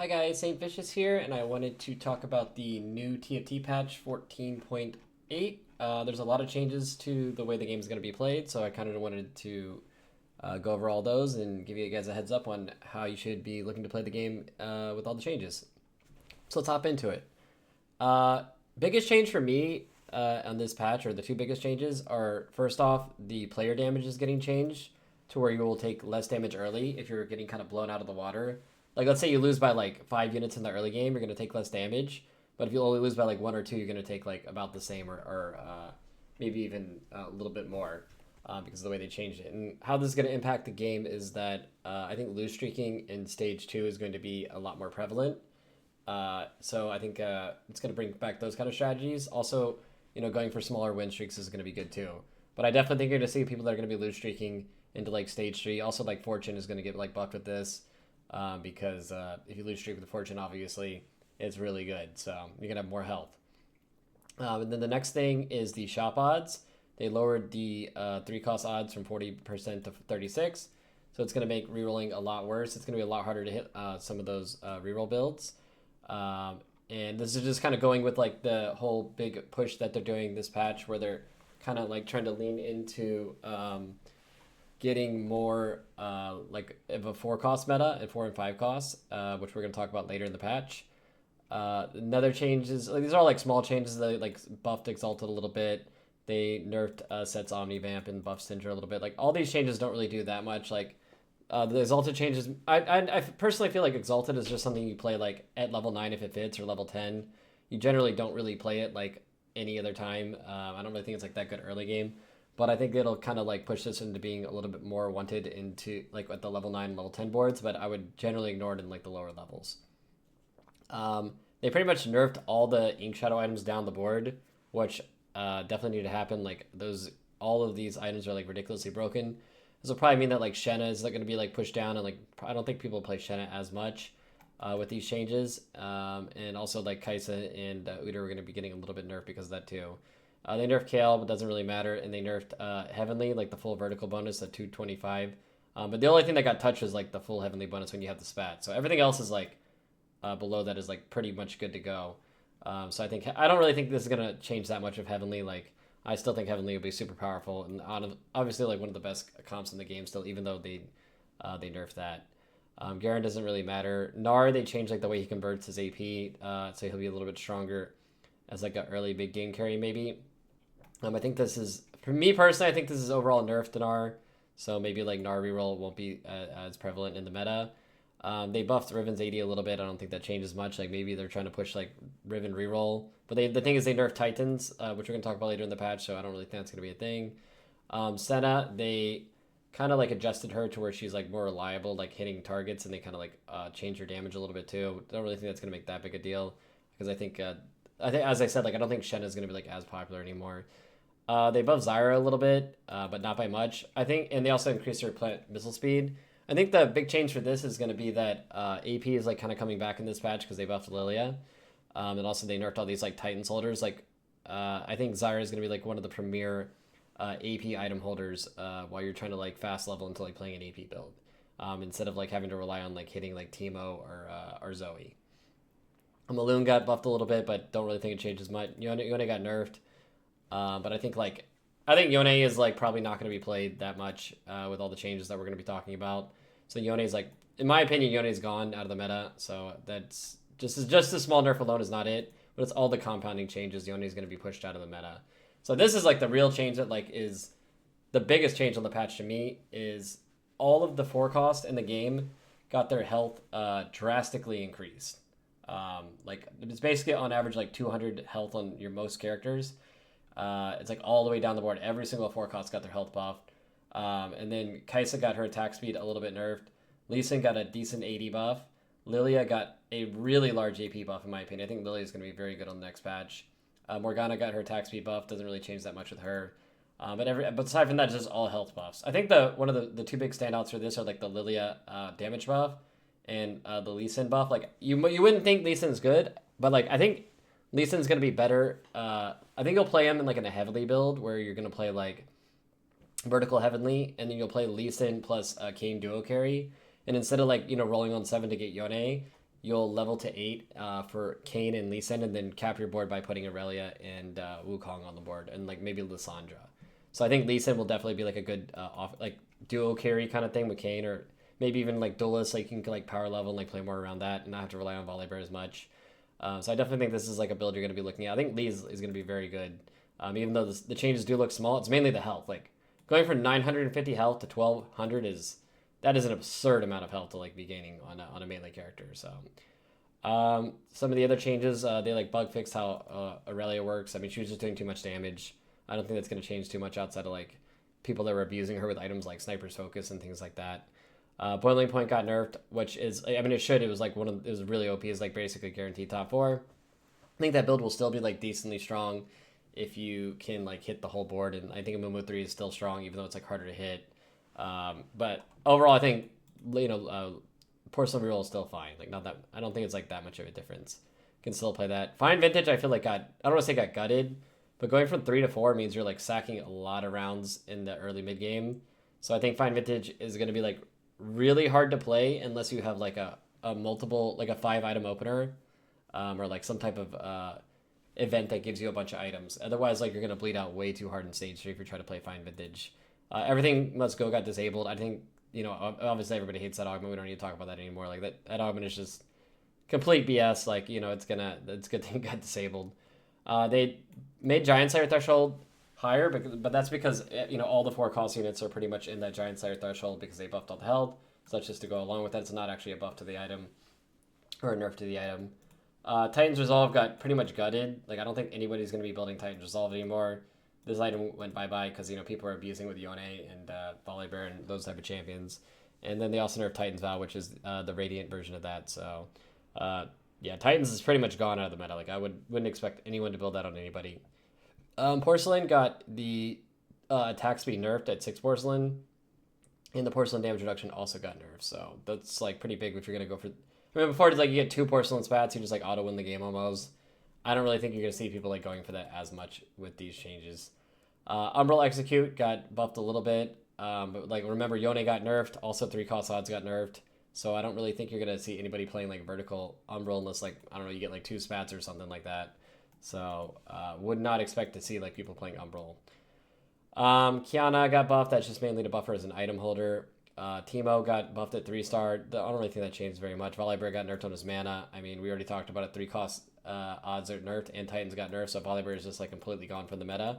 Hi guys, Saint Vicious here, and I wanted to talk about the new TFT patch 14.8. There's a lot of changes to the way the game is going to be played, so I kind of wanted to go over all those and give you guys a heads up on how you should be looking to play the game with all the changes. So let's hop into it. Uh, Biggest change for me on this patch, or the two biggest changes, are first off, the player damage is getting changed to where you will take less damage early if you're getting kind of blown out of the water. Like, let's say you lose by like 5 units in the early game, you're going to take less damage. But if you only lose by like one or two, you're going to take like about the same or maybe even a little bit more because of the way they changed it. And how this is going to impact the game is that I think lose streaking in stage 2 is going to be a lot more prevalent. So I think it's going to bring back those kind of strategies. Also, going for smaller win streaks is going to be good too. But I definitely think you're going to see people that are going to be lose streaking into like stage 3. Also, like Fortune is going to get like buffed with this because if you lose streak with Fortune, obviously it's really good. So you're going to have more health. And then the next thing is the shop odds. They lowered the 3-cost odds from 40% to 36. So it's going to make rerolling a lot worse. It's going to be a lot harder to hit some of those reroll builds. And this is just kind of going with like the whole big push that they're doing this patch where they're kind of like trying to lean into getting more like of a 4-cost meta and 4 and 5 costs, which we're going to talk about later in the patch. Another change is like, these are all like small changes. They like buffed Exalted a little bit. They nerfed Set's Omnivamp and buffed Cinder a little bit. Like all these changes don't really do that much. Like the Exalted changes, I personally feel like Exalted is just something you play like at level 9 if it fits or level 10. You generally don't really play it like any other time. I don't really think it's like that good early game, but I think it'll kind of like push this into being a little bit more wanted into like at the level 9, level 10 boards. But I would generally ignore it in like the lower levels. They pretty much nerfed all the Ink Shadow items down the board, which definitely need to happen. Like all of these items are like ridiculously broken. This will probably mean that like Shenna is like going to be like pushed down, and like I don't think people play Shenna as much with these changes. And also like Kaisa and Udyr are going to be getting a little bit nerfed because of that too. They nerfed Kale, but doesn't really matter, and they nerfed Heavenly, like the full vertical bonus at 225. But the only thing that got touched is like the full Heavenly bonus when you have the spat. So everything else is like below that is like pretty much good to go. So I don't really think this is gonna change that much of Heavenly. Like I still think Heavenly will be super powerful and obviously like one of the best comps in the game still, even though they nerfed that. Garen doesn't really matter. Gnar, they changed like the way he converts his AP, so he'll be a little bit stronger as like an early big game carry maybe. I think this is, for me personally, I think this is overall nerfed to Gnar, so maybe like Gnar reroll won't be as prevalent in the meta. They buffed Riven's AD a little bit. I don't think that changes much. Like maybe they're trying to push like Riven reroll, but the thing is they nerfed Titans, which we're gonna talk about later in the patch. So I don't really think that's gonna be a thing. Senna, they kind of like adjusted her to where she's like more reliable, like hitting targets, and they kind of like changed her damage a little bit too. I don't really think that's gonna make that big a deal because I think as I said, like I don't think Shen is gonna be like as popular anymore. They buffed Zyra a little bit, but not by much. I think, and they also increased her plant missile speed. I think the big change for this is going to be that AP is like kind of coming back in this patch because they buffed Lilia, and also they nerfed all these like Titan holders. Like I think Zyra is going to be like one of the premier AP item holders while you're trying to like fast level into like playing an AP build, instead of like having to rely on like hitting like Teemo or Zoe. Maloon got buffed a little bit, but don't really think it changes much. Yone got nerfed, but I think Yone is like probably not going to be played that much with all the changes that we're going to be talking about. So Yone is like, in my opinion, Yone is gone out of the meta. So that's just a small nerf alone is not it, but it's all the compounding changes. Yone is going to be pushed out of the meta. So this is like the real change that like is the biggest change on the patch to me is all of the 4-cost in the game got their health drastically increased. Like it's basically on average like 200 health on your most characters. It's like all the way down the board. Every single 4-cost got their health buffed. And then Kaisa got her attack speed a little bit nerfed. Lee Sin got a decent AD buff. Lilia got a really large AP buff, in my opinion. I think Lilia is going to be very good on the next patch. Morgana got her attack speed buff. Doesn't really change that much with her. But aside from that, it's just all health buffs. I think one of the two big standouts for this are like the Lilia damage buff and the Lee Sin buff. Like you wouldn't think Lee Sin's good, but like I think Lee Sin's going to be better. I think you'll play him in like in a Heavenly build where you're going to play like vertical Heavenly, and then you'll play Lee Sin plus Kane duo carry. And instead of like rolling on 7 to get Yone, you'll level to 8 for Kayn and Lee Sin, and then cap your board by putting Aurelia and Wukong on the board, and like maybe Lissandra. So I think Lee Sin will definitely be like a good like duo carry kind of thing with Kayn, or maybe even like duelist, like you can like power level and like play more around that and not have to rely on Volibear as much. So I definitely think this is like a build you're going to be looking at. I think Lee is going to be very good. Even though the changes do look small, it's mainly the health. Like going from 950 health to 1200 that is an absurd amount of health to like be gaining on a melee character. So some of the other changes, they like bug fixed how Aurelia works. I mean, she was just doing too much damage. I don't think that's going to change too much outside of like people that were abusing her with items like Sniper's Focus and things like that. Boiling Point got nerfed, which is, I mean, it should. It was like it was really OP. It's like basically guaranteed top 4. I think that build will still be like decently strong if you can like hit the whole board. And I think Amumu 3 is still strong, even though it's like harder to hit. But overall, I think, Porcelain Reroll is still fine. Like not that, I don't think it's like that much of a difference. Can still play that. Fine Vintage, I feel like I don't want to say got gutted, but going from 3 to 4 means you're like sacking a lot of rounds in the early mid game. So I think Fine Vintage is going to be like really hard to play unless you have like a multiple, like a 5-item opener, or like some type of event that gives you a bunch of items. Otherwise, like you're going to bleed out way too hard in stage 3 if you try to play Fine Vintage. Everything Must Go got disabled. I think, obviously everybody hates that augment. We don't need to talk about that anymore. Like that augment is just complete BS. Like, it's good thing it got disabled. They made Giant Slayer threshold higher, but that's because all the 4 cost units are pretty much in that Giant Slayer threshold because they buffed all the health. So that's just to go along with that. It's not actually a buff to the item or a nerf to the item. Titan's Resolve got pretty much gutted. Like I don't think anybody's going to be building Titan's Resolve anymore. This item went bye-bye because people are abusing with Yone and Volibear and those type of champions. And then they also nerfed Titan's Vow, which is the Radiant version of that. So yeah, Titans is pretty much gone out of the meta. Like I wouldn't expect anyone to build that on anybody. Porcelain got the attack speed nerfed at 6 Porcelain, and the Porcelain damage reduction also got nerfed. So that's like pretty big if you're gonna go for. I mean, before it's like you get 2 Porcelain spats, you just like auto win the game almost. I don't really think you're gonna see people like going for that as much with these changes. Umbral Execute got buffed a little bit, but like remember Yone got nerfed. Also 3 cost odds got nerfed. So I don't really think you're gonna see anybody playing like vertical Umbral unless like I don't know you get like 2 spats or something like that. So would not expect to see like people playing Umbral. Kiana got buffed. That's just mainly to buff her as an item holder. Teemo got buffed at 3-star. I don't really think that changed very much. Volibear got nerfed on his mana. I mean, we already talked about it. 3 cost odds are nerfed, and Titans got nerfed, so Volibear is just like completely gone from the meta.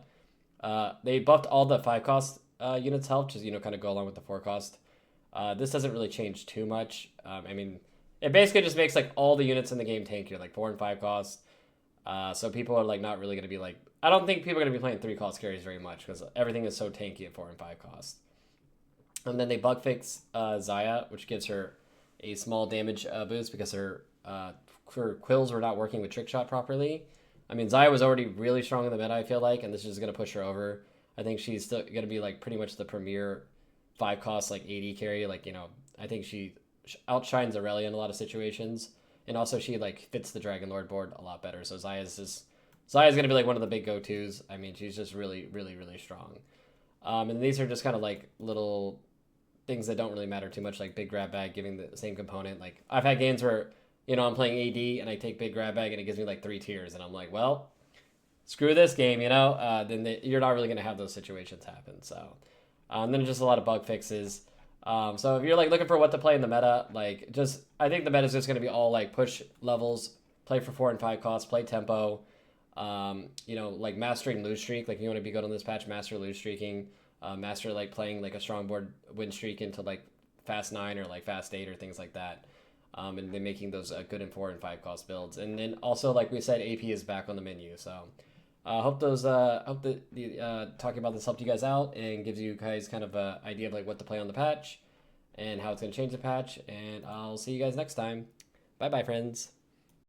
They buffed all the 5 cost units health, just kind of go along with the 4 cost. This doesn't really change too much. I mean, it basically just makes like all the units in the game tankier, like 4 and 5 cost. So people are like not really going to be like, I don't think people are going to be playing 3 cost carries very much because everything is so tanky at 4 and 5 cost. And then they bug fix Xayah, which gives her a small damage boost because her quills were not working with Trick Shot properly. I mean, Xayah was already really strong in the meta, I feel like, and this is going to push her over. I think she's still going to be like pretty much the premier 5 cost like AD carry. Like, I think she outshines Aurelia in a lot of situations. And also she like fits the Dragon Lord board a lot better. So Xayah's going to be like one of the big go-tos. I mean, she's just really, really, really strong. And these are just kind of like little things that don't really matter too much, like big grab bag giving the same component. Like I've had games where, I'm playing AD and I take big grab bag and it gives me like 3 tiers. And I'm like, well, screw this game, then you're not really going to have those situations happen. So then just a lot of bug fixes. So if you're like looking for what to play in the meta, like I think the meta is just going to be all like push levels, play for 4 and 5 costs, play tempo, like mastering lose streak. Like you want to be good on this patch, master lose streaking, master like playing like a strong board win streak into like fast 9 or like fast 8 or things like that. And then making those good in 4 and 5 cost builds. And then also, like we said, AP is back on the menu. So hope that talking about this helped you guys out and gives you guys kind of an idea of like what to play on the patch and how it's going to change the patch. And I'll see you guys next time. Bye bye, friends.